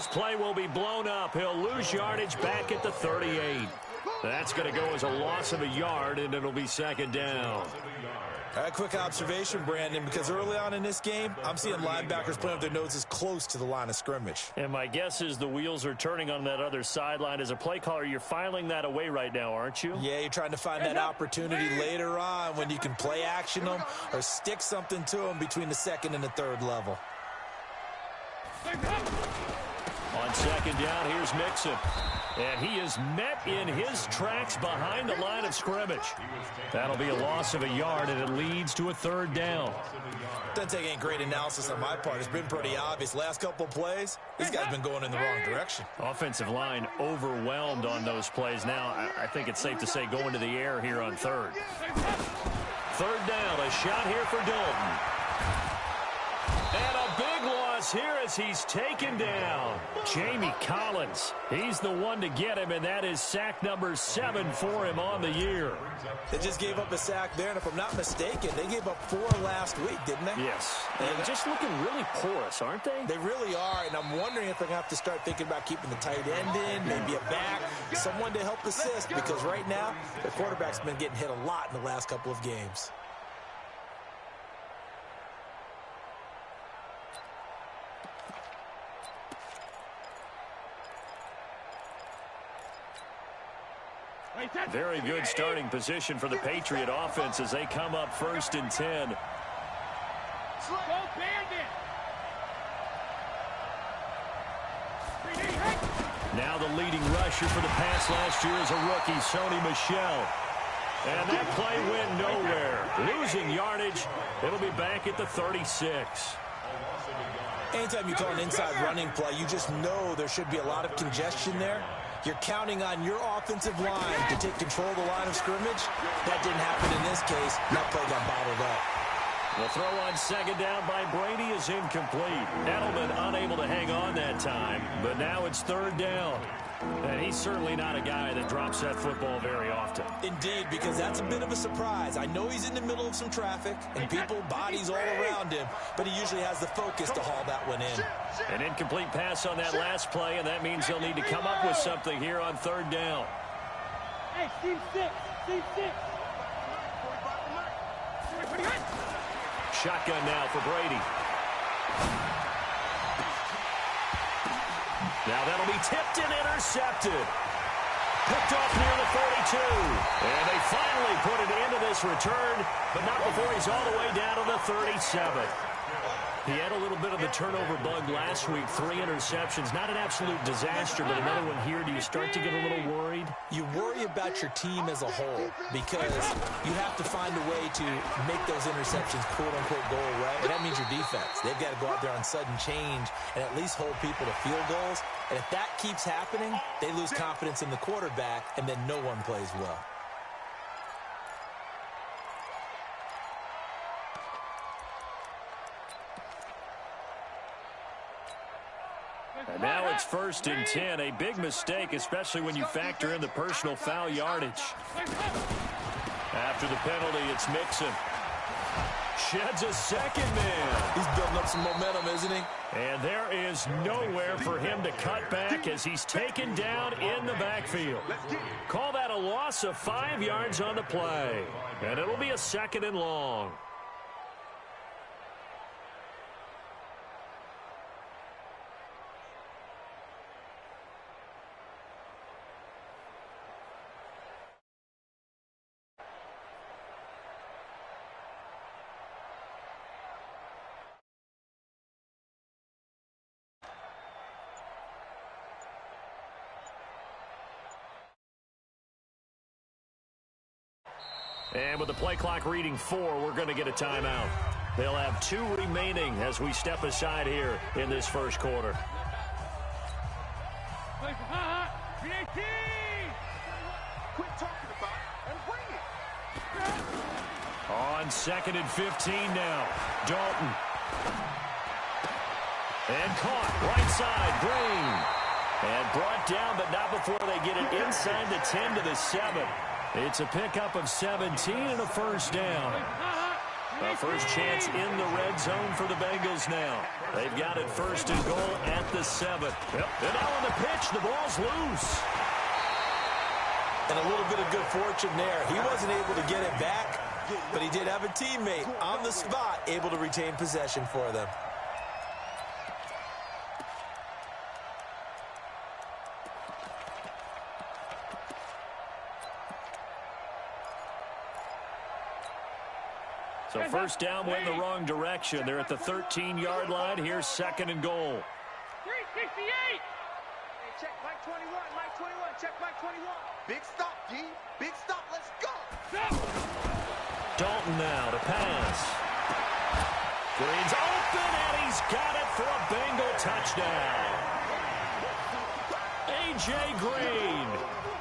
this play will be blown up. He'll lose yardage back at the 38. That's going to go as a loss of a yard, and it'll be second down. A quick observation, Brandon, because early on in this game, I'm seeing linebackers playing with their noses close to the line of scrimmage. And my guess is the wheels are turning on that other sideline. As a play caller, you're filing that away right now, aren't you? Yeah, you're trying to find that opportunity later on when you can play action them or stick something to them between the second and the third level. On second down, here's Mixon. And he is met in his tracks behind the line of scrimmage. That'll be a loss of a yard, and it leads to a third down. Doesn't take any great analysis on my part. It's been pretty obvious. Last couple of plays, this guy's been going in the wrong direction. Offensive line overwhelmed on those plays. Now, I think it's safe to say going to the air here on third. Third down, a shot here for Dalton. And a big loss here as he's taken down. Jamie Collins, he's the one to get him, and that is sack number 7 for him on the year. They just gave up a sack there, and if I'm not mistaken, they gave up 4 last week, didn't they? Yes. And just looking really porous, aren't they? They really are, and I'm wondering if they're going to have to start thinking about keeping the tight end in, maybe a back, someone to help assist, because right now, their quarterback's been getting hit a lot in the last couple of games. Very good starting position for the Patriot offense as they come up 1st and 10. Now the leading rusher for the pass last year is a rookie, Sony Michel. And that play went nowhere. Losing yardage. It'll be back at the 36. Anytime you call an inside running play, you just know there should be a lot of congestion there. You're counting on your offensive line to take control of the line of scrimmage. That didn't happen in this case. That play got bottled up. The throw on second down by Brady is incomplete. Edelman unable to hang on that time, but now it's third down. And he's certainly not a guy that drops that football very often. Indeed, because that's a bit of a surprise. I know he's in the middle of some traffic and people, bodies all around him, but he usually has the focus to haul that one in. An incomplete pass on that last play, and that means they'll need to come up with something here on third down. Hey, team 6, team 6. Shotgun now for Brady. Now that'll be tipped and intercepted. Picked off near the 42. And they finally put it into this return, but not before he's all the way down to the 37. He had a little bit of the turnover bug last week, 3 interceptions. Not an absolute disaster, but another one here. Do you start to get a little worried? You worry about your team as a whole because you have to find a way to make those interceptions, quote-unquote, go away. And that means your defense. They've got to go out there on sudden change and at least hold people to field goals. And if that keeps happening, they lose confidence in the quarterback, and then no one plays well. And now it's 1st and 10. A big mistake, especially when you factor in the personal foul yardage. After the penalty, it's Mixon. Sheds a second man. He's building up some momentum, isn't he? And there is nowhere for him to cut back as he's taken down in the backfield. Call that a loss of 5 yards on the play. And it'll be a 2nd and long. And with the play clock reading 4, we're going to get a timeout. They'll have 2 remaining as we step aside here in this first quarter. Quit talking about it and bring it. On 2nd and 15 now. Dalton. And caught right side. Green. And brought down, but not before they get it inside the 10 to the 7. It's a pickup of 17 and a first down. A first chance in the red zone for the Bengals now. They've got it first and goal at the 7. Yep. And now on the pitch, the ball's loose. And a little bit of good fortune there. He wasn't able to get it back, but he did have a teammate on the spot able to retain possession for them. So first down went in the wrong direction. They're at the 13-yard line. Here's second and goal. 368. Hey, check Mike 21. Mike 21. Check Mike 21. Big stop, D. Big stop. Let's go. Dalton now to pass. Green's open, and he's got it for a Bengal touchdown. A.J. Green,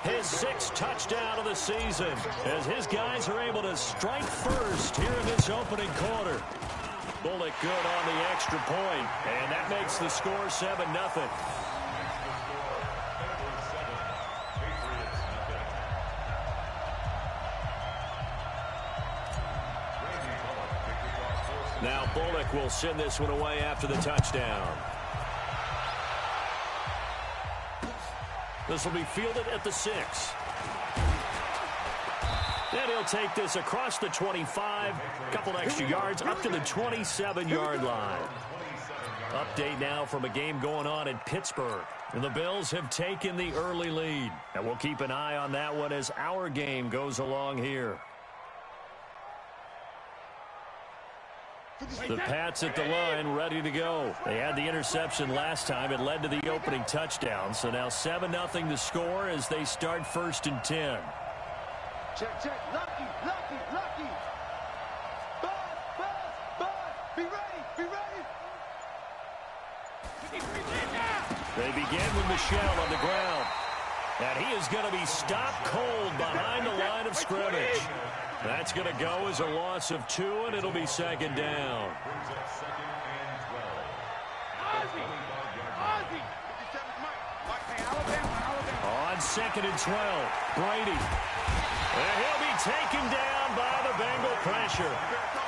his 6th touchdown of the season, as his guys are able to strike first here in this opening quarter. Bullock good on the extra point, and that makes the score 7-0. Now Bullock will send this one away after the touchdown. This will be fielded at the 6. And he'll take this across the 25, a couple extra yards, up to the 27-yard line. Update now from a game going on in Pittsburgh. And the Bills have taken the early lead. And we'll keep an eye on that one as our game goes along here. The Pats at the line, ready to go. They had the interception last time. It led to the opening touchdown. So now 7-0 to score as they start first and 10. Check, check. Lucky, lucky, lucky. Buzz, buzz, buzz. Be ready, be ready. They begin with Michel on the ground. And he is going to be stopped cold behind the line of scrimmage. That's going to go as a loss of 2, and it'll be second down. On second and 12, Brady. And he'll be taken down by the Bengal pressure.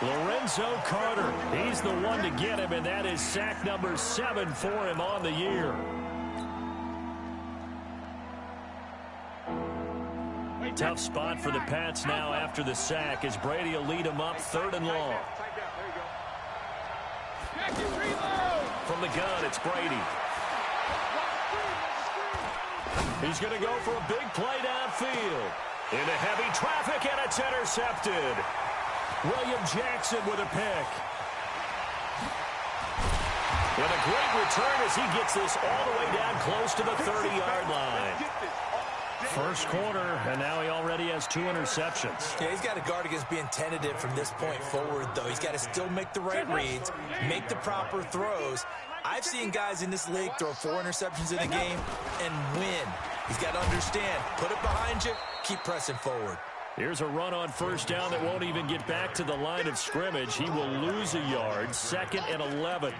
Lorenzo Carter, he's the one to get him, and that is sack number 7 for him on the year. Tough spot for the Pats now after the sack as Brady will lead them up 3rd and long. From the gun, it's Brady. He's going to go for a big play downfield. Into heavy traffic, and it's intercepted. William Jackson with a pick. And a great return as he gets this all the way down close to the 30-yard line. First quarter, and now he already has 2 interceptions. Yeah, he's got to guard against being tentative from this point forward, though. He's got to still make the right reads, make the proper throws. I've seen guys in this league throw 4 interceptions in a game and win. He's got to understand, put it behind you, keep pressing forward. Here's a run on first down that won't even get back to the line of scrimmage. He will lose a yard, 2nd and 11.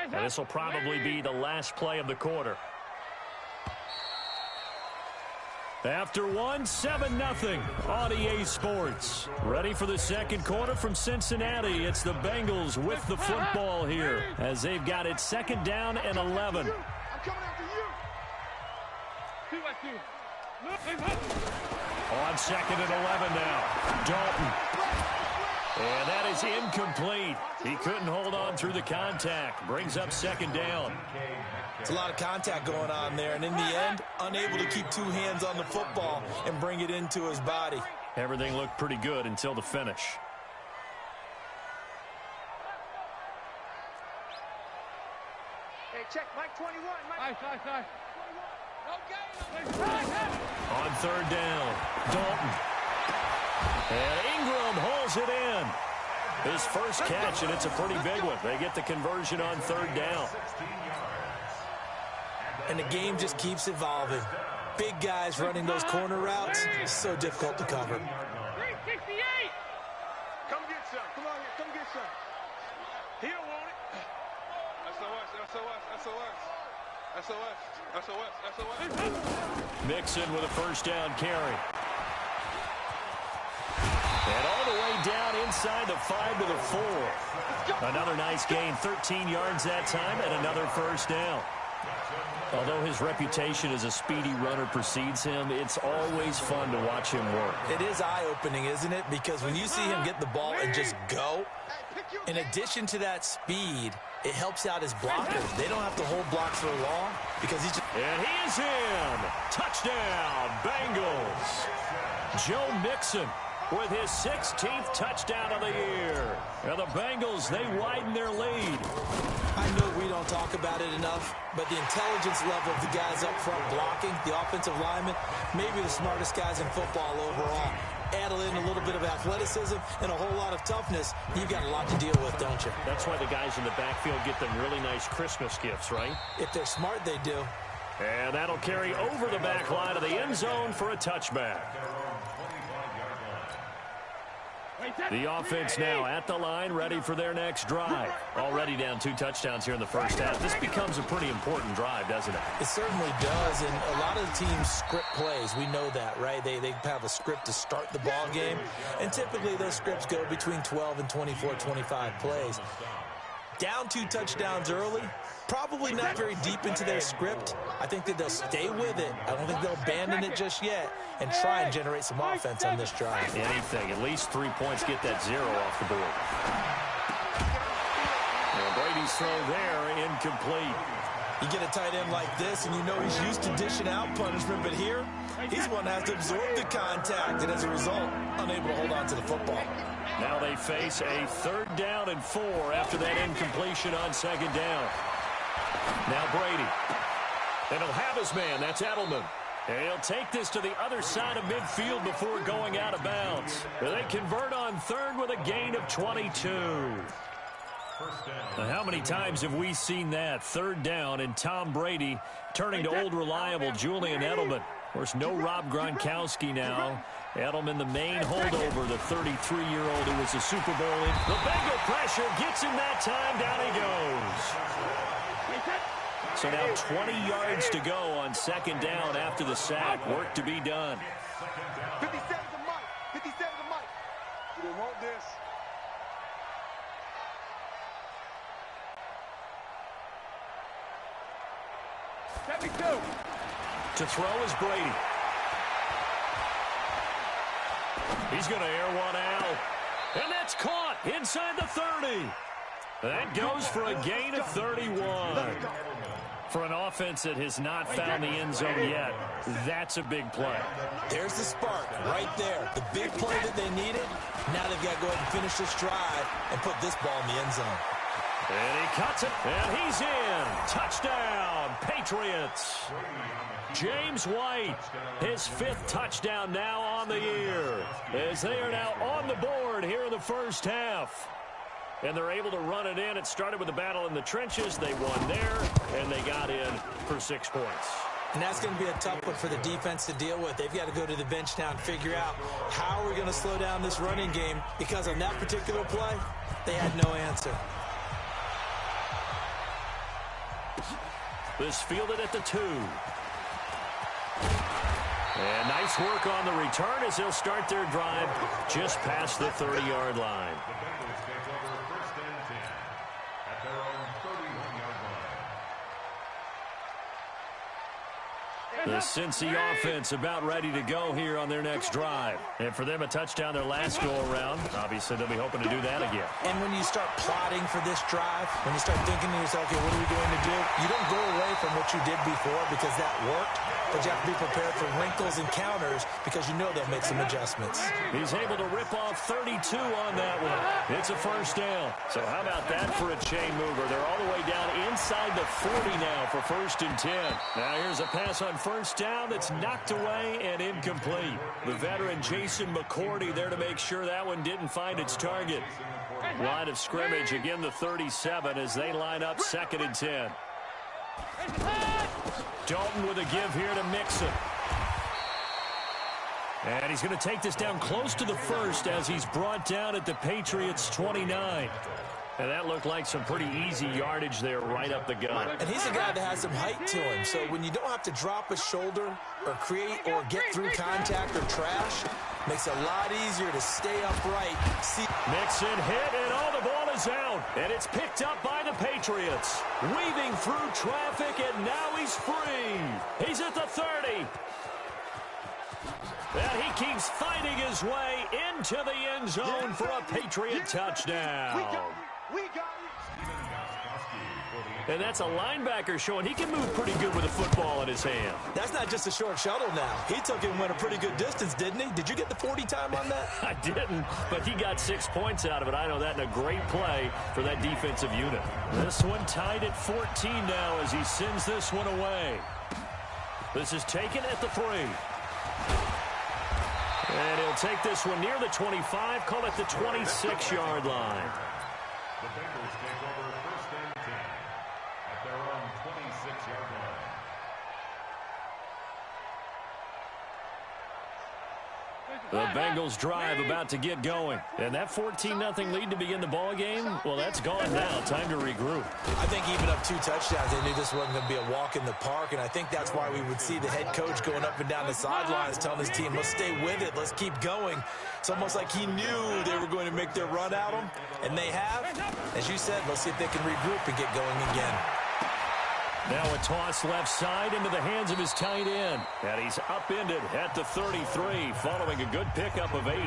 And this will probably be the last play of the quarter. After 1, 7-0 on EA Sports. Ready for the second quarter from Cincinnati. It's the Bengals with the football here as they've got it 2nd down and 11. I'm coming after you. On 2nd and 11 now. Dalton. And that is incomplete. He couldn't hold on through the contact. Brings up 2nd down. It's a lot of contact going on there, and in the end, unable to keep 2 hands on the football and bring it into his body. Everything looked pretty good until the finish. Hey, check Mike 21. Mike. Nice. On 3rd down, Dalton. And Ingram holds it in. His first catch, and it's a pretty big one. They get the conversion on 3rd down. And the game just keeps evolving. Big guys running those corner routes, so difficult to cover. 368. Come get some. Come on here. Come get some. He don't want it. That's so us. SOS. SOS. SOS. Mixon with a first down carry. And all the way down inside the 5 to the 4. Another nice gain, 13 yards that time, and another first down. Although his reputation as a speedy runner precedes him, it's always fun to watch him work. It is eye-opening, isn't it? Because when you see him get the ball and just go, in addition to that speed, it helps out his blockers. They don't have to hold blocks for long because he's just... And he is in. Touchdown, Bengals. Joe Mixon with his 16th touchdown of the year. And the Bengals, they widen their lead. I know we don't talk about it enough, but the intelligence level of the guys up front blocking, the offensive linemen, maybe the smartest guys in football overall. Add in a little bit of athleticism and a whole lot of toughness, you've got a lot to deal with, don't you? That's why the guys in the backfield get them really nice Christmas gifts, right? If they're smart, they do. And that'll carry over the back line of the end zone for a touchback. The offense now at the line, ready for their next drive. Already down 2 touchdowns here in the first half. This becomes a pretty important drive, doesn't it? It certainly does, and a lot of the teams script plays. We know that, right? They have a script to start the ball game, and typically those scripts go between 12 and 24, 25 plays. Down 2 touchdowns early, probably not very deep into their script. I think that they'll stay with it. I don't think they'll abandon it just yet and try and generate some offense on this drive. Anything, at least 3 points, get that 0 off the board. And Brady's throw there, incomplete. You get a tight end like this, and you know he's used to dishing out punishment, but here, he's one that has to absorb the contact, and as a result, unable to hold on to the football. Now they face a 3rd down and 4 after that incompletion on 2nd down. Now Brady. And he'll have his man. That's Edelman. And he'll take this to the other side of midfield before going out of bounds. They convert on 3rd with a gain of 22. Now, how many times have we seen that? 3rd down and Tom Brady turning to old reliable Julian Edelman. Of course, no Rob Gronkowski now. Edelman, the main holdover, the 33-year-old who was a Super Bowl in. The Bengal pressure gets him that time. Down he goes. So now 20 yards to go on 2nd down after the sack. Work to be done. 57 to Mike. 57 to Mike. You don't want this. To throw is Brady. He's going to air one out. And that's caught inside the 30. That goes for a gain of 31. For an offense that has not found the end zone yet, that's a big play. There's the spark right there. The big play that they needed. Now they've got to go ahead and finish this drive and put this ball in the end zone. And he cuts it, and he's in. Touchdown, Patriots. James White, his 5th touchdown now on the year, as they are now on the board here in the first half. And they're able to run it in. It started with a battle in the trenches. They won there, and they got in for 6 points. And that's going to be a tough one for the defense to deal with. They've got to go to the bench now and figure out how we're going to slow down this running game, because on that particular play, they had no answer. This fielded at the 2. And nice work on the return as they'll start their drive just past the 30-yard line. The Cincy offense about ready to go here on their next drive. And for them, a touchdown their last go-around. Obviously, they'll be hoping to do that again. And when you start plotting for this drive, when you start thinking to yourself, okay, what are we going to do? You don't go away from what you did before because that worked, but you have to be prepared for wrinkles and counters because you know they'll make some adjustments. He's able to rip off 32 on that one. It's a first down. So how about that for a chain mover? They're all the way down inside the 40 now for 1st and 10. Now here's a pass on first down that's knocked away and incomplete. The veteran Jason McCourty there to make sure that one didn't find its target. Line of scrimmage, again the 37 as they line up 2nd and 10. Dalton with a give here to Mixon. And he's going to take this down close to the 1st as he's brought down at the Patriots' 29. And that looked like some pretty easy yardage there right up the gut. And he's a guy that has some height to him. So when you don't have to drop a shoulder or create or get through contact or trash, makes it a lot easier to stay upright. Mixon hit, and the ball is out. And it's picked up by the Patriots. Weaving through traffic, and now he's free. He's at the 30. And he keeps fighting his way into the end zone for a Patriot touchdown. We got it. And that's a linebacker showing he can move pretty good with a football in his hand. That's not just a short shuttle now. He took it and went a pretty good distance, didn't he? Did you get the 40 time on that? I didn't, but he got 6 points out of it. I know that, in a great play for that defensive unit. This one tied at 14 now as he sends this one away. This is taken at the 3. And he'll take this one near the 25, call it the 26-yard line. The Bengals take over first and 10 at their own 26-yard line. The Bengals drive about to get going. And that 14-0 lead to begin the ball game, well, that's gone now. Time to regroup. I think even up 2 touchdowns, they knew this wasn't going to be a walk in the park, and I think that's why we would see the head coach going up and down the sidelines telling his team, let's stay with it, let's keep going. It's almost like he knew they were going to make their run at him, and they have. As you said, let's see if they can regroup and get going again. Now a toss left side into the hands of his tight end. And he's upended at the 33 following a good pickup of 8.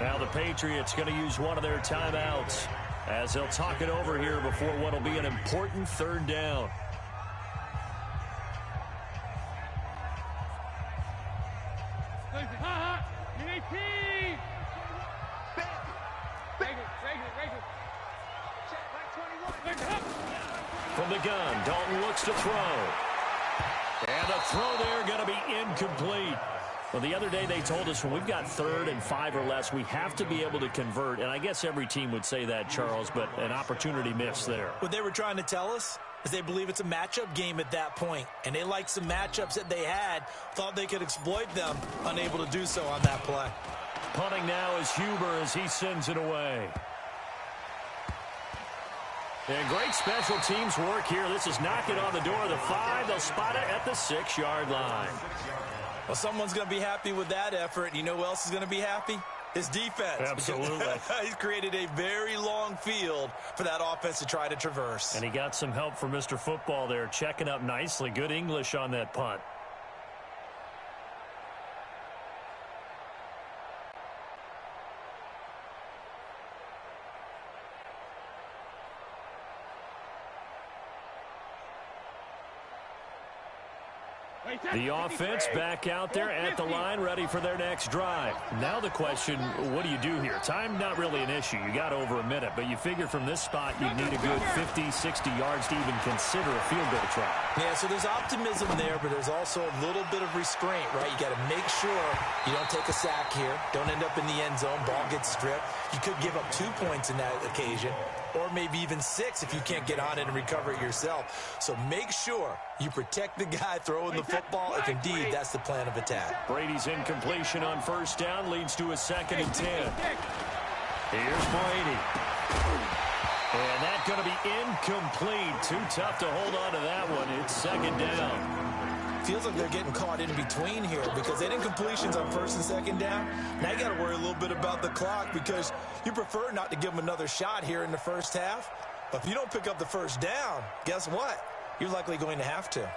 Now the Patriots going to use one of their timeouts as they'll talk it over here before what will be an important 3rd down. From the gun, Dalton looks to throw. And a throw there going to be incomplete. Well, the other day they told us when we've got 3rd and 5 or less, we have to be able to convert. And I guess every team would say that, Charles, but an opportunity missed there. What they were trying to tell us is they believe it's a matchup game at that point. And they liked some matchups that they had, thought they could exploit them, unable to do so on that play. Punting now is Huber as he sends it away. And great special teams work here. This is knocking on the door of the 5. They'll spot it at the 6-yard line. Well, someone's going to be happy with that effort. You know who else is going to be happy? His defense. Absolutely. He's created a very long field for that offense to try to traverse. And he got some help from Mr. Football there, checking up nicely. Good English on that punt. The offense back out there at the line, ready for their next drive. Now the question, what do you do here? Time not really an issue. You got over a minute, but you figure from this spot you'd need a good 50, 60 yards to even consider a field goal try. Yeah, so there's optimism there, but there's also a little bit of restraint, right? You got to make sure you don't take a sack here. Don't end up in the end zone. Ball gets stripped. You could give up 2 points in that occasion, or maybe even 6 if you can't get on it and recover it yourself. So make sure you protect the guy throwing the football if indeed that's the plan of attack. Brady's incompletion on 1st down leads to a 2nd and 10. Here's Brady. And that's going to be incomplete. Too tough to hold on to that one. It's 2nd down. Feels like they're getting caught in between here because they did incompletions on 1st and 2nd down. Now you got to worry a little bit about the clock because you prefer not to give them another shot here in the 1st half. But if you don't pick up the 1st down, guess what? You're likely going to have to.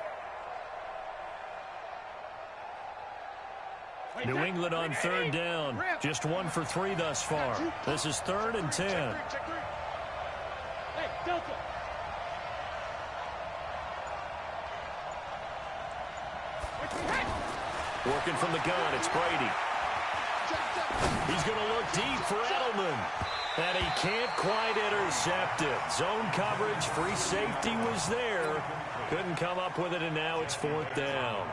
New England on 3rd down. Just 1 for 3 thus far. This is 3rd and 10. Hey, Delta. Working from the gun, it's Brady. He's going to look deep for Edelman. And he can't quite intercept it. Zone coverage, free safety was there. Couldn't come up with it, and now it's 4th down.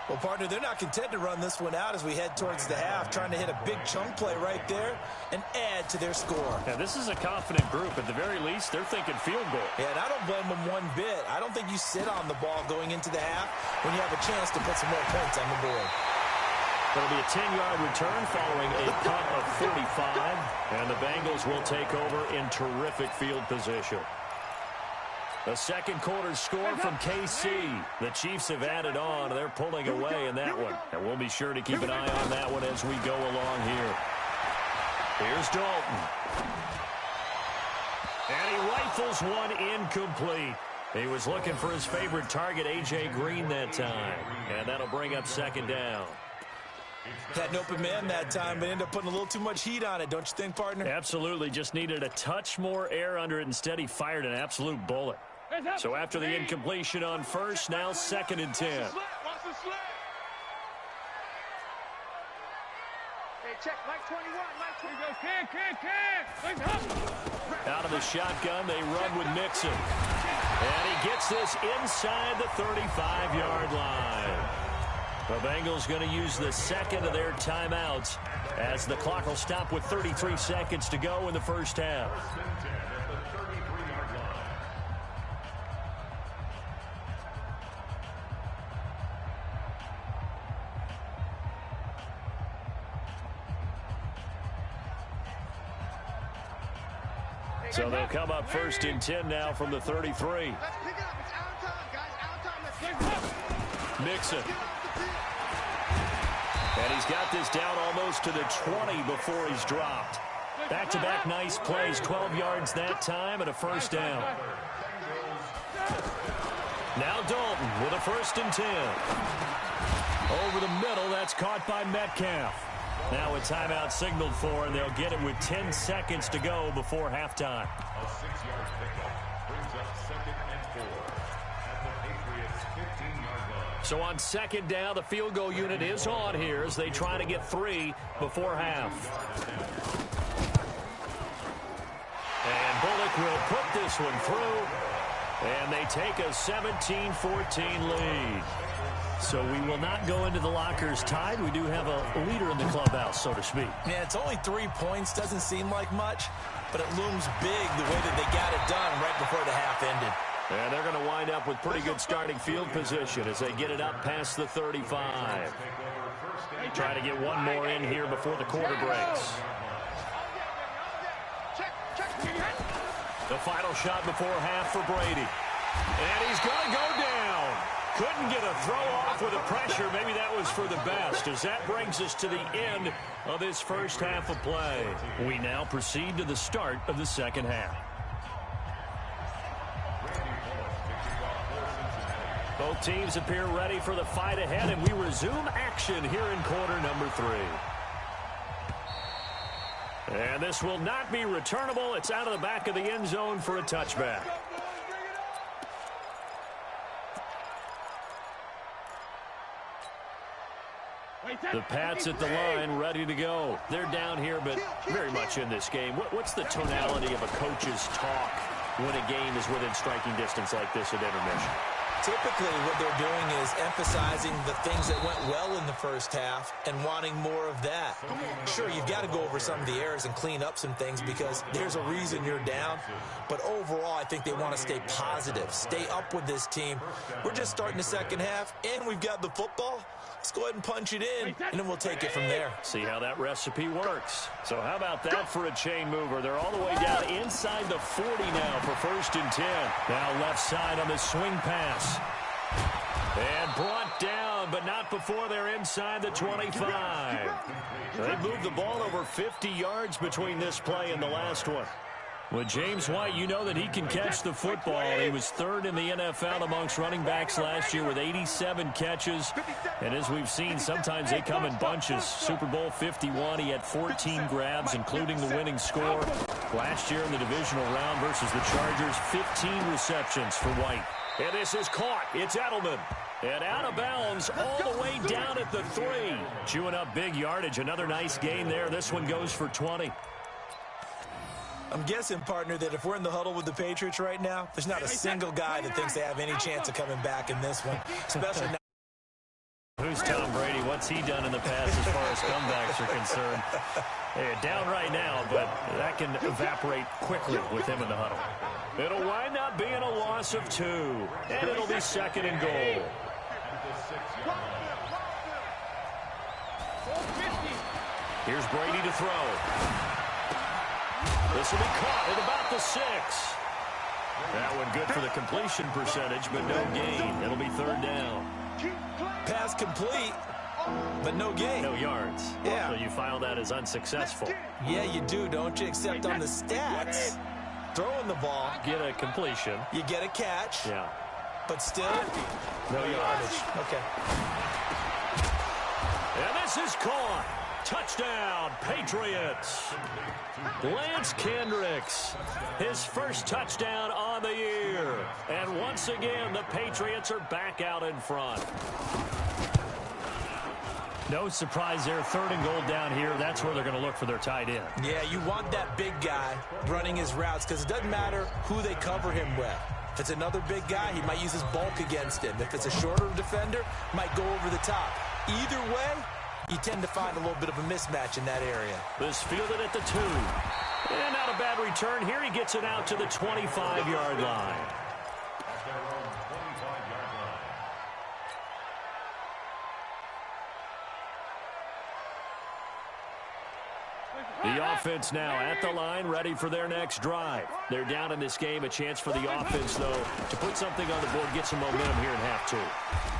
Well, partner, they're not content to run this one out as we head towards the half, trying to hit a big chunk play right there and add to their score. Now, this is a confident group. At the very least, they're thinking field goal. Yeah, and I don't blame them one bit. I don't think you sit on the ball going into the half when you have a chance to put some more points on the board. It'll be a 10-yard return following a punt of 45, and the Bengals will take over in terrific field position. The second quarter score from KC. The Chiefs have added on. They're pulling away in that one. And we'll be sure to keep an eye on that one as we go along here. Here's Dalton. And he rifles one incomplete. He was looking for his favorite target, A.J. Green, that time. And that'll bring up second down. Had an open man that time, but ended up putting a little too much heat on it, don't you think, partner? Absolutely. Just needed a touch more air under it. Instead, he fired an absolute bullet. So after the incompletion on first, now 2nd and 10. Hey, check Mike 21. Mike 21. Out of the shotgun, they run with Mixon. And he gets this inside the 35-yard line. The Bengals going to use the second of their timeouts as the clock will stop with 33 seconds to go in the first half. So they'll come up 1st and 10 now from the 33. Let's pick it up. It's out of time, guys. Out of time. Let's pick it up. Mixon. And he's got this down almost to the 20 before he's dropped. Back-to-back nice plays, 12 yards that time and a first down. Now Dalton with a 1st and 10. Over the middle, that's caught by Metcalf. Now a timeout signaled for, and they'll get it with 10 seconds to go before halftime. A 6-yard pickup brings up 2nd and 4 at the Patriots' 15-yard line. So on 2nd down, the field goal unit is on here as they try to get 3 before half. And Bullock will put this one through, and they take a 17-14 lead. So we will not go into the lockers tied. We do have a leader in the clubhouse, so to speak. Yeah, it's only 3 points. Doesn't seem like much, but it looms big the way that they got it done right before the half ended. And they're going to wind up with pretty good starting field position as they get it up past the 35. Try to get one more in here before the quarter breaks. The final shot before half for Brady. And he's going to go down. Couldn't get a throw off with the pressure. Maybe that was for the best, as that brings us to the end of this first half of play. We now proceed to the start of the second half. Both teams appear ready for the fight ahead, and we resume action here in quarter number 3. And this will not be returnable. It's out of the back of the end zone for a touchback. The Pats at the line, ready to go. They're down here, but very much in this game. What's the tonality of a coach's talk when a game is within striking distance like this at intermission? Typically, what they're doing is emphasizing the things that went well in the first half and wanting more of that. Sure, you've got to go over some of the errors and clean up some things because there's a reason you're down. But overall, I think they want to stay positive, stay up with this team. We're just starting the second half, and we've got the football. Let's go ahead and punch it in, and then we'll take it from there. See how that recipe works. So how about that for a chain mover? They're all the way down inside the 40 now for 1st and 10. Now left side on the swing pass. And brought down, but not before they're inside the 25. They moved the ball over 50 yards between this play and the last one. With James White, you know that he can catch the football. He was 3rd in the NFL amongst running backs last year with 87 catches. And as we've seen, sometimes they come in bunches. Super Bowl 51, he had 14 grabs, including the winning score. Last year in the divisional round versus the Chargers, 15 receptions for White. And this is caught. It's Edelman. And out of bounds all the way down at the 3. Chewing up big yardage. Another nice gain there. This one goes for 20. I'm guessing, partner, that if we're in the huddle with the Patriots right now, there's not a single guy that thinks they have any chance of coming back in this one, especially now. Who's Tom Brady? What's he done in the past as far as comebacks are concerned? Hey, down right now, but that can evaporate quickly with him in the huddle. It'll wind up being a loss of 2, and it'll be 2nd and goal. Here's Brady to throw. This will be caught at about the 6. That one good for the completion percentage, but no gain. It'll be 3rd down. Pass complete, but no gain. No yards. Yeah. So you file that as unsuccessful. Yeah, you do, don't you? Except on the stats, throwing the ball, Get a completion. you get a catch, Yeah. but still, No yardage. okay. And this is caught. Touchdown, Patriots. Lance Kendricks, his first touchdown on the year. And once again, the Patriots are back out in front. No surprise there, 3rd and goal down here. That's where they're going to look for their tight end. Yeah, you want that big guy running his routes because it doesn't matter who they cover him with. If it's another big guy, he might use his bulk against him. If it's a shorter defender, might go over the top. Either way, you tend to find a little bit of a mismatch in that area. This fielded at the 2. And not a bad return here. He gets it out to the 25-yard line. The offense now at the line, ready for their next drive. They're down in this game. A chance for the offense, though, to put something on the board, get some momentum here in half 2.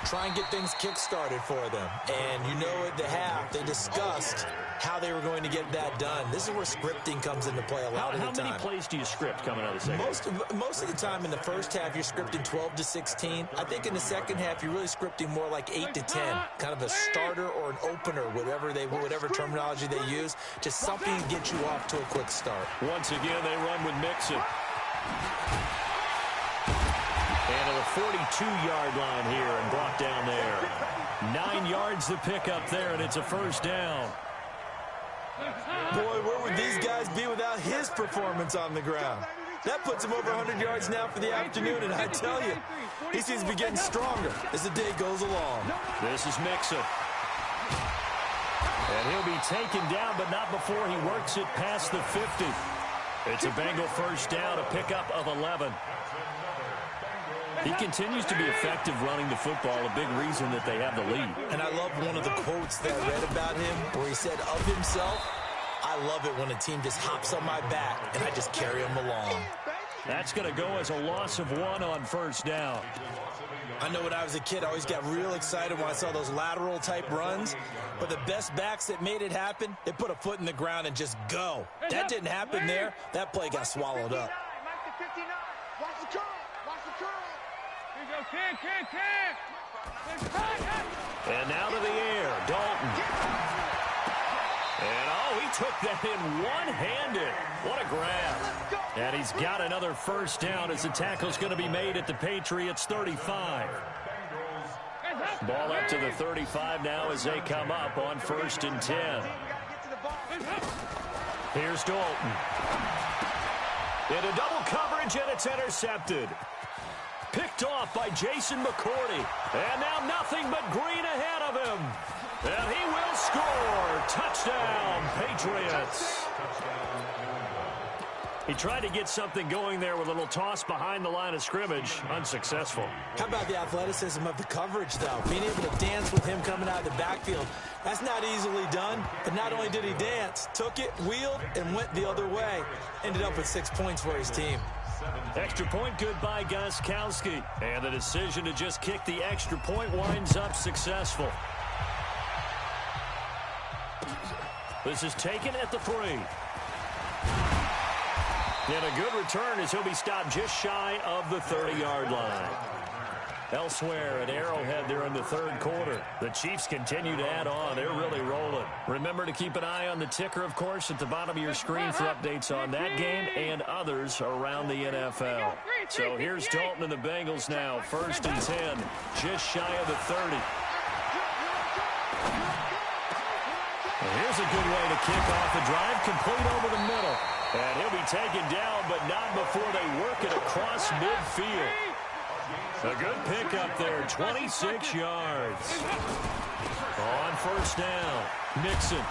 Try and get things kick-started for them. And you know at the half, they discussed how they were going to get that done. This is where scripting comes into play a lot of the time. How many plays do you script coming out of the second? Most of the time in the first half, you're scripting 12 to 16. I think in the second half, you're really scripting more like 8 to 10. Kind of a starter or an opener, whatever terminology they use. Just something to get you off to a quick start. Once again, they run with Mixon. And to the 42-yard line here and brought down there. 9 yards to pick up there, and it's a 1st down. Boy, where would these guys be without his performance on the ground? That puts him over 100 yards now for the afternoon, and I tell you, he seems to be getting stronger as the day goes along. This is Mixon. And he'll be taken down, but not before he works it past the 50. It's a Bengal 1st down, a pickup of 11. He continues to be effective running the football, a big reason that they have the lead. And I love one of the quotes that I read about him where he said of himself, I love it when a team just hops on my back and I just carry them along. That's going to go as a loss of 1 on 1st down. I know when I was a kid, I always got real excited when I saw those lateral type runs. But the best backs that made it happen, they put a foot in the ground and just go. That didn't happen there. That play got swallowed up. And now to the air, Dalton. And, oh, he took that in one-handed. What a grab. And he's got another 1st down as the tackle's going to be made at the Patriots' 35. Ball up to the 35 now as they come up on 1st and 10. Here's Dalton. Into double coverage, and it's intercepted. Picked off by Jason McCourty. And now nothing but green ahead of him. And he will score. Touchdown, Patriots. He tried to get something going there with a little toss behind the line of scrimmage. Unsuccessful. How about the athleticism of the coverage, though? Being able to dance with him coming out of the backfield. That's not easily done. But not only did he dance, took it, wheeled, and went the other way. Ended up with 6 points for his team. Extra point good by Gostkowski. And the decision to just kick the extra point winds up successful. This is taken at the 3. And a good return as he'll be stopped just shy of the 30-yard line. Elsewhere at Arrowhead there in the 3rd quarter. The Chiefs continue to add on. They're really rolling. Remember to keep an eye on the ticker, of course, at the bottom of your screen for updates on that game and others around the NFL. So here's Dalton and the Bengals now. 1st and 10, just shy of the 30. And here's a good way to kick off the drive, complete over the middle. And he'll be taken down, but not before they work it across midfield. A good pickup there, 26 yards. On 1st down, Mixon.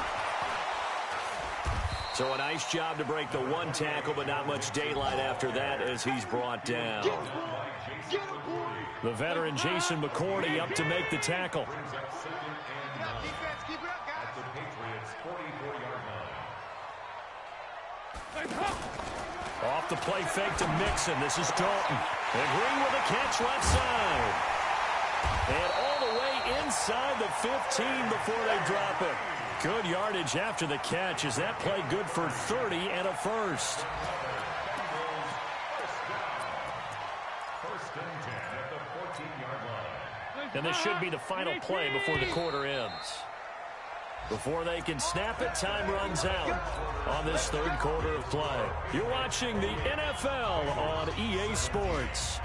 So a nice job to break the 1 tackle, but not much daylight after that as he's brought down. The veteran Jason McCourty up to make the tackle. at the Patriots' 44-yard line. Off the play fake to Mixon. This is Dalton. And Green with a catch left side. And all the way inside the 15 before they drop it. Good yardage after the catch. Is that play good for 30 and a first? First and 10 at the 14-yard line. And this should be the final play before the quarter ends. Before they can snap it, time runs out on this third quarter of play. You're watching the NFL on EA Sports.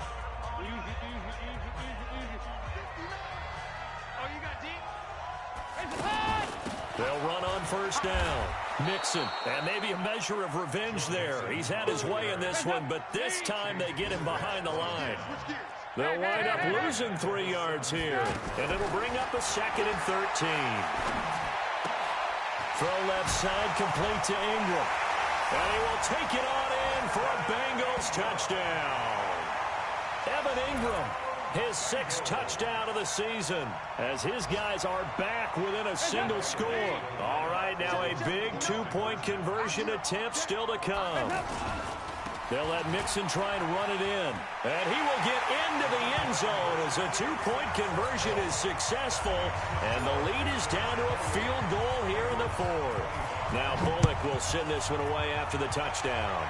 They'll run on first down. Mixon, and maybe a measure of revenge there. He's had his way in this one, but this time they get him behind the line. They'll wind up losing 3 yards here, and it'll bring up a 2nd and 13. Throw left side, complete to Ingram. And he will take it on in for a Bengals touchdown. Evan Ingram, his 6th touchdown of the season, as his guys are back within a single score. All right, now a big 2-point conversion attempt still to come. They'll let Mixon try and run it in. And he will get into the end zone as a 2-point conversion is successful. And the lead is down to a field goal here in the 4th. Now Bullock will send this one away after the touchdown.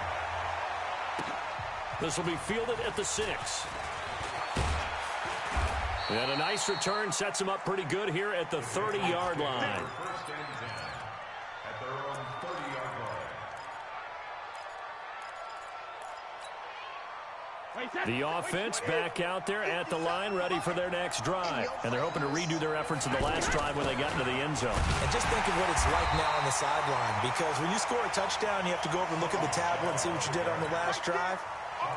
This will be fielded at the 6. And a nice return sets him up pretty good here at the 30-yard line. First and 10 at their own 30-yard line. The offense back out there at the line, ready for their next drive. And they're hoping to redo their efforts in the last drive when they got into the end zone. And just think of what it's like now on the sideline, because when you score a touchdown, you have to go over and look at the tablet and see what you did on the last drive.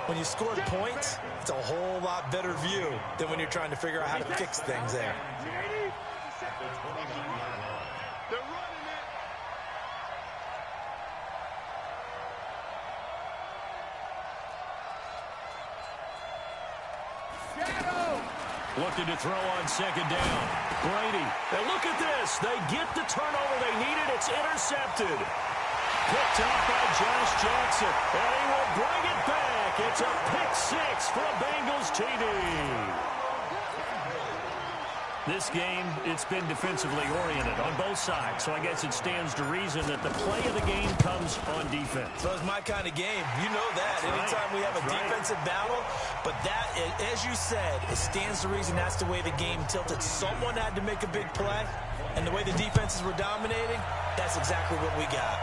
When you scored points, it's a whole lot better view than when you're trying to figure out how to fix things there. They're running it. Looking to throw on 2nd down. Brady. And look at this. They get the turnover they needed. It's intercepted. Picked off by Josh Jackson. And he will bring it back. It's a pick 6 for a Bengals TD. This game, it's been defensively oriented on both sides, so I guess it stands to reason that the play of the game comes on defense. So it's my kind of game. You know that. Anytime we have a defensive battle, but that, as you said, it stands to reason that's the way the game tilted. Someone had to make a big play, and the way the defenses were dominating, that's exactly what we got.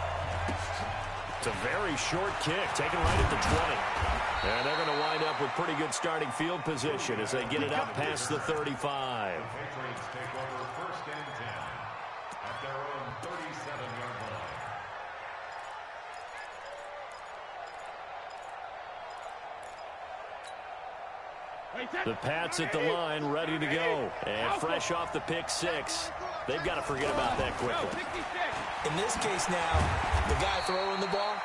It's a very short kick, taken right at the 20. And they're going to wind up with pretty good starting field position as they get it up past the 35. Patriots take over first and 10 at their own 37-yard line. The Pats at the line, ready to go. And fresh off the pick 6. They've got to forget about that quickly. In this case now, the guy throwing the ball,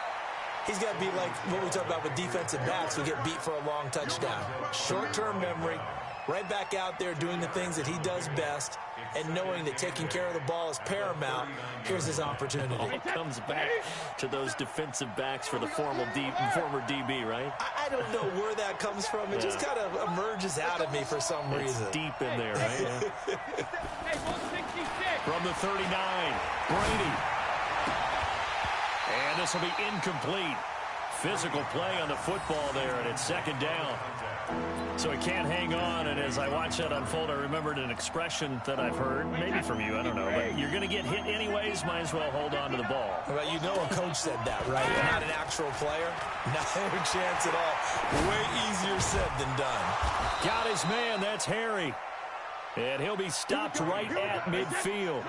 he's got to be like what we talk about with defensive backs who get beat for a long touchdown. Short-term memory, right back out there doing the things that he does best, and knowing that taking care of the ball is paramount. Here's his opportunity. All comes back to those defensive backs for the former DB, right? I don't know where that comes from. It just kind of emerges out of me for some reason. It's deep in there, right? From the 39, Brady. And this will be incomplete. Physical play on the football there, and it's 2nd down. So he can't hang on, and as I watch that unfold, I remembered an expression that I've heard, maybe from you, I don't know, but you're going to get hit anyways, might as well hold on to the ball. Well, you know a coach said that, right? Not an actual player. No chance at all. Way easier said than done. Got his man, that's Harry. And he'll be stopped right at midfield.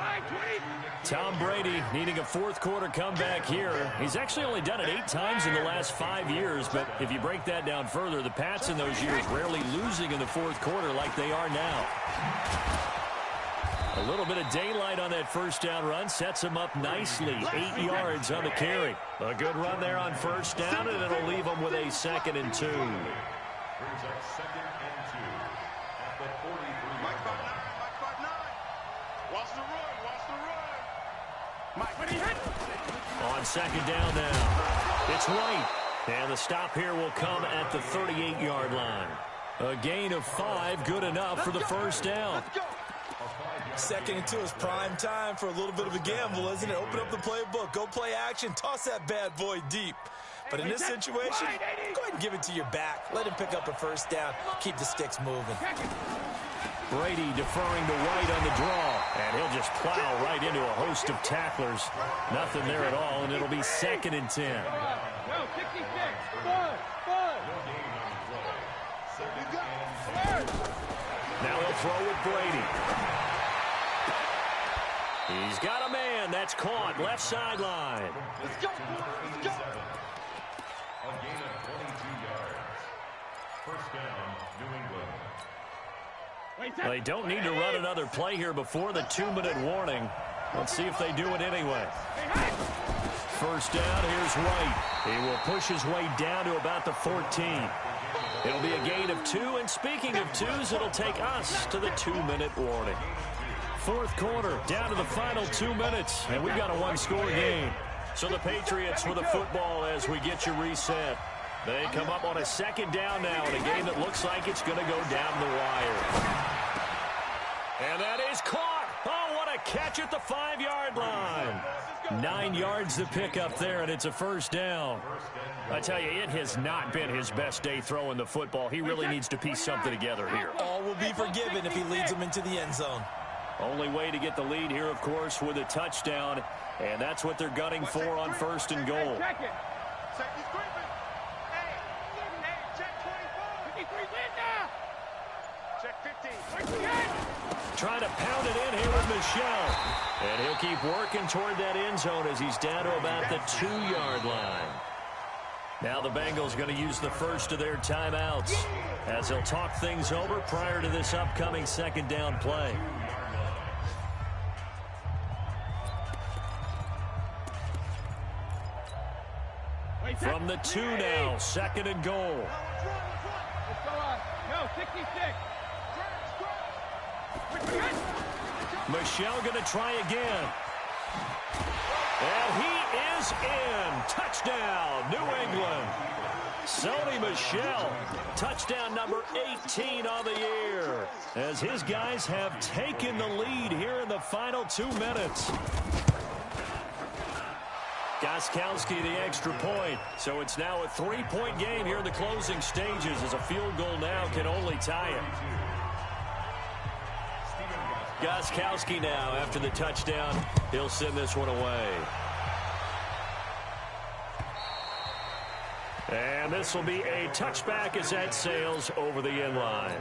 Tom Brady needing a 4th quarter comeback here. He's actually only done it 8 times in the last 5 years, but if you break that down further, the Pats in those years rarely losing in the 4th quarter like they are now. A little bit of daylight on that first down run sets him up nicely. 8 yards on the carry. A good run there on first down, and it'll leave him with a 2nd and 2. Brings up 2nd and 2 at the 43-yard line. Mike 5-9. Watch the run. Watch the run. On second down now, it's White. And the stop here will come at the 38-yard line. A gain of 5, good enough for the first down. 2nd and 2 is prime time for a little bit of a gamble, isn't it? Open up the playbook, go play action, toss that bad boy deep. But in this situation, go ahead and give it to your back. Let him pick up a first down, keep the sticks moving. Brady deferring to White on the draw, and he'll just plow right into a host of tacklers. Nothing there at all, and it'll be 2nd and 10. Now he'll throw with Brady. He's got a man. That's caught. Left sideline. Let's go. Let's go. A gain of 22 yards. First down, New England. They don't need to run another play here before the 2-minute warning. Let's see if they do it anyway. First down, here's White. He will push his way down to about the 14. It'll be a gain of 2, and speaking of 2s, it'll take us to the 2-minute warning. Fourth quarter, down to the final 2 minutes, and we've got a one-score game. So the Patriots with the football as we get you reset. They come up on a second down now in a game that looks like it's going to go down the wire. And that is caught. Oh, what a catch at the 5-yard line. 9 yards to pick up there, and it's a first down. I tell you, it has not been his best day throwing the football. He really needs to piece something together here. All will be forgiven if he leads them into the end zone. Only way to get the lead here, of course, with a touchdown, and that's what they're gunning for on 1st and goal. Trying to pound it in here with Michel. And he'll keep working toward that end zone as he's down to about the 2-yard line. Now the Bengals going to use the first of their timeouts as they'll talk things over prior to this upcoming second down play. From the 2 now, 2nd and goal. No, 66. Michel going to try again. And he is in. Touchdown, New England. Sony Michel, touchdown number 18 on the year, as his guys have taken the lead here in the final 2 minutes. Gostkowski the extra point, so it's now a 3-point game here in the closing stages as a field goal now can only tie it. Gostkowski now, after the touchdown, he'll send this one away. And this will be a touchback as that sails over the end line.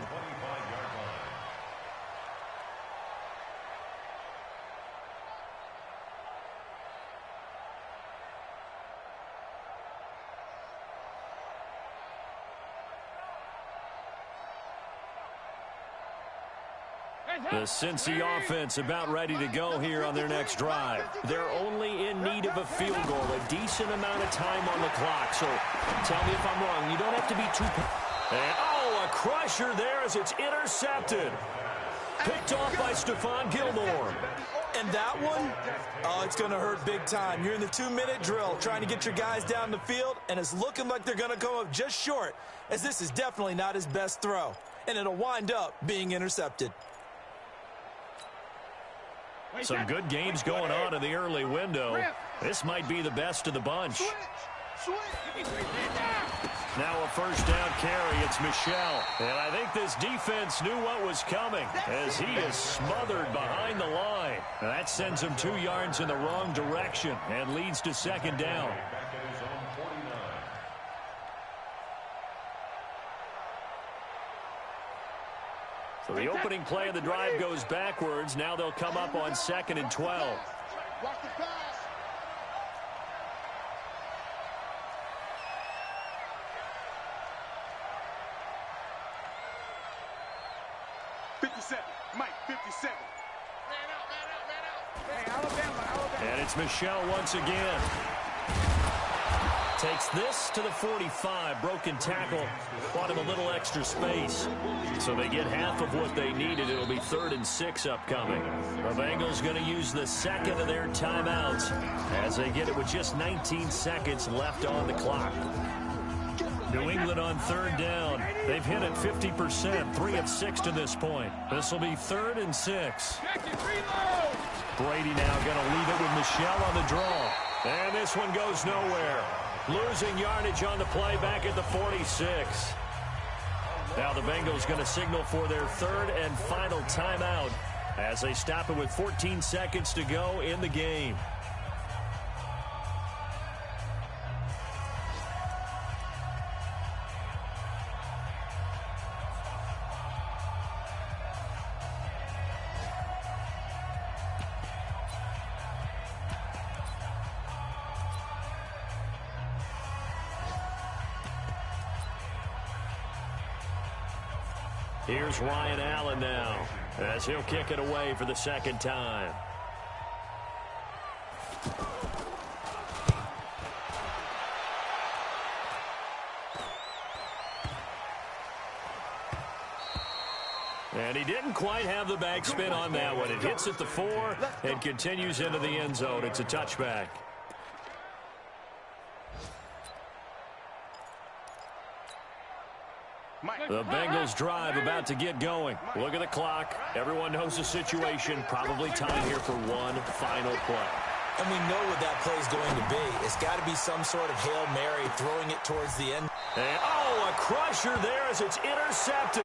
The Cincy offense about ready to go here on their next drive. They're only in need of a field goal, a decent amount of time on the clock. So tell me if I'm wrong. You don't have to be too... And, oh, a crusher there as it's intercepted. Picked off by Stephon Gilmore. And that one, oh, it's going to hurt big time. You're in the 2-minute drill trying to get your guys down the field, and it's looking like they're going to come up just short, as this is definitely not his best throw. And it'll wind up being intercepted. Some good games going on in the early window. This might be the best of the bunch. Now a first down carry. It's Michel. And I think this defense knew what was coming as he is smothered behind the line. And that sends him 2 yards in the wrong direction and leads to second down. So the opening play of the drive goes backwards. Now they'll come up on 2nd and 12. Block the pass. 57. Mike, 57. And it's Michel once again. Takes this to the 45. Broken tackle. Bought him a little extra space. So they get half of what they needed. It'll be 3rd and 6 upcoming. The Bengals going to use the second of their timeouts as they get it with just 19 seconds left on the clock. New England on 3rd down. They've hit it 50%, 3 of 6 to this point. This will be 3rd and 6. Brady now going to leave it with Michel on the draw. And this one goes nowhere. Losing yardage on the play back at the 46. Now the Bengals going to signal for their 3rd and final timeout as they stop it with 14 seconds to go in the game. Here's Ryan Allen now as he'll kick it away for the second time. And he didn't quite have the back spin on that one. It hits at the 4 and continues into the end zone. It's a touchback. The Bengals drive about to get going. Look at the clock. Everyone knows the situation. Probably time here for one final play. And we know what that play is going to be. It's got to be some sort of Hail Mary, throwing it towards the end. And, oh, a crusher there as it's intercepted.